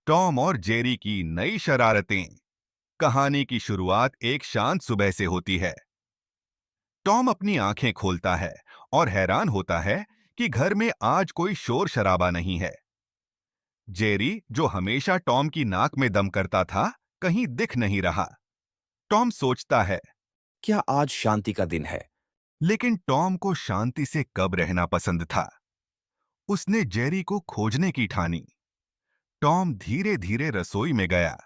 Tom और Jerry की नई शरारतें। कहानी की शुरुआत एक शांत सुबह से होती है। टॉम अपनी आंखें खोलता है और हैरान होता है कि घर में आज कोई शोर शराबा नहीं है। जेरी, जो हमेशा टॉम की नाक में दम करता था, कहीं दिख नहीं रहा। टॉम सोचता है, क्या आज शांति का दिन है? लेकिन टॉम को शांति से कब रहना पसंद था। उसने जेरी को खोजने की ठानी। टॉम धीरे धीरे रसोई में गया।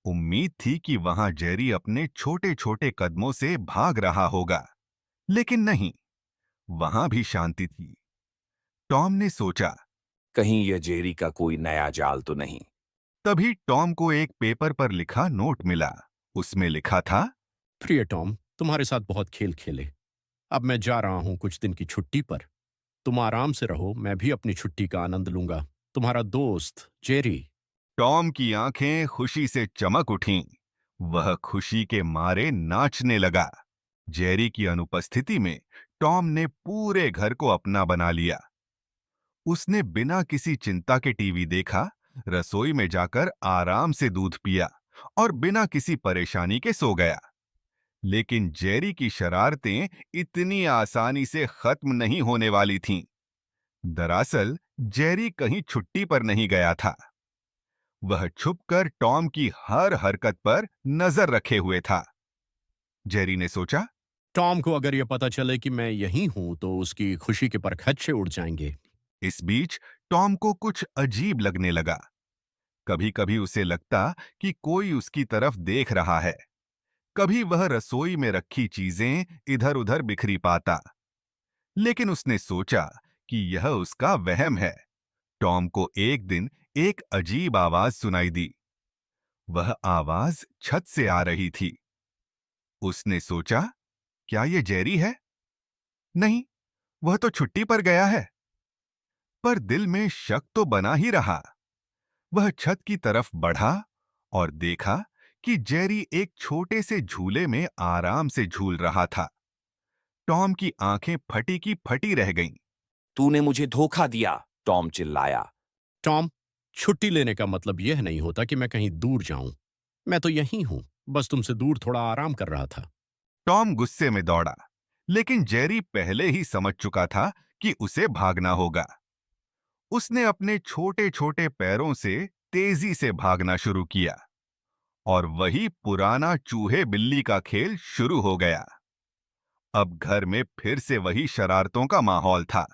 उम्मीद थी कि वहां जेरी अपने छोटे छोटे कदमों से भाग रहा होगा, लेकिन नहीं, वहां भी शांति थी। टॉम ने सोचा। कहीं यह जेरी का कोई नया जाल तो नहीं? तभी टॉम को एक पेपर पर लिखा नोट मिला। उसमें लिखा था, प्रिय टॉम, तुम्हारे साथ बहुत खेल खेले। अब मैं जा रहा हूं कुछ दिन की छुट्टी पर। तुम आराम से रहो, मैं भी अपनी छुट्टी का आनंद लूंगा। तुम्हारा दोस्त जेरी। टॉम की आंखें खुशी से चमक उठीं। वह खुशी के मारे नाचने लगा। जेरी की अनुपस्थिति में टॉम ने पूरे घर को अपना बना लिया। उसने बिना किसी चिंता के टीवी देखा, रसोई में जाकर आराम से दूध पिया और बिना किसी परेशानी के सो गया। लेकिन जेरी की शरारतें इतनी आसानी से खत्म नहीं होने वाली थीं। दरअसल जेरी कहीं छुट्टी पर नहीं गया था। वह छुपकर टॉम की हर हरकत पर नजर रखे हुए था। जेरी ने सोचा। टॉम को अगर यह पता चले कि मैं यहीं हूं तो उसकी खुशी के परखच्चे उड़ जाएंगे। इस बीच टॉम को कुछ अजीब लगने लगा। कभी कभी उसे लगता कि कोई उसकी तरफ देख रहा है। कभी वह रसोई में रखी चीजें इधर उधर बिखरी पाता। लेकिन उसने सोचा कि यह उसका वहम है। टॉम को एक दिन एक अजीब आवाज सुनाई दी। वह आवाज छत से आ रही थी। उसने सोचा, क्या ये जेरी है? नहीं, वह तो छुट्टी पर गया है। पर दिल में शक तो बना ही रहा। वह छत की तरफ बढ़ा और देखा कि जेरी एक छोटे से झूले में आराम से झूल रहा था। टॉम की आंखें फटी की फटी रह गईं। तूने मुझे धोखा दिया, टॉम चिल्लाया। टॉम, छुट्टी लेने का मतलब यह नहीं होता कि मैं कहीं दूर जाऊं। मैं तो यहीं हूं, बस तुमसे दूर थोड़ा आराम कर रहा था। टॉम गुस्से में दौड़ा, लेकिन जेरी पहले ही समझ चुका था कि उसे भागना होगा। उसने अपने छोटे छोटे पैरों से तेजी से भागना शुरू किया और वही पुराना चूहे बिल्ली का खेल शुरू हो गया। अब घर में फिर से वही शरारतों का माहौल था।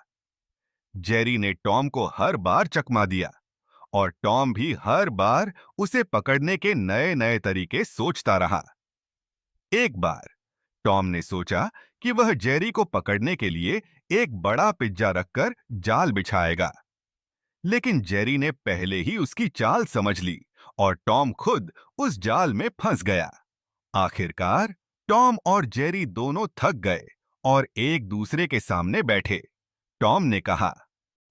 जेरी ने टॉम को हर बार चकमा दिया और टॉम भी हर बार उसे पकड़ने के नए नए तरीके सोचता रहा। एक बार टॉम ने सोचा कि वह जेरी को पकड़ने के लिए एक बड़ा पिज्जा रखकर जाल बिछाएगा। लेकिन जेरी ने पहले ही उसकी चाल समझ ली और टॉम खुद उस जाल में फंस गया। आखिरकार टॉम और जेरी दोनों थक गए और एक दूसरे के सामने बैठे। टॉम ने कहा।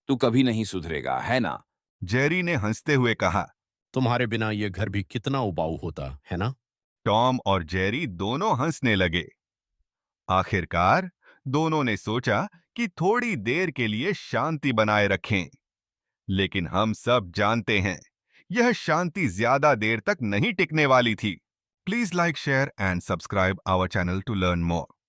तू कभी नहीं सुधरेगा, है ना? जेरी ने हंसते हुए कहा। तुम्हारे बिना यह घर भी कितना उबाऊ होता है ना। टॉम और जेरी दोनों हंसने लगे। आखिरकार दोनों ने सोचा कि थोड़ी देर के लिए शांति बनाए रखें। लेकिन हम सब जानते हैं, यह शांति ज्यादा देर तक नहीं टिकने वाली थी। Please like, share and subscribe our channel to learn more.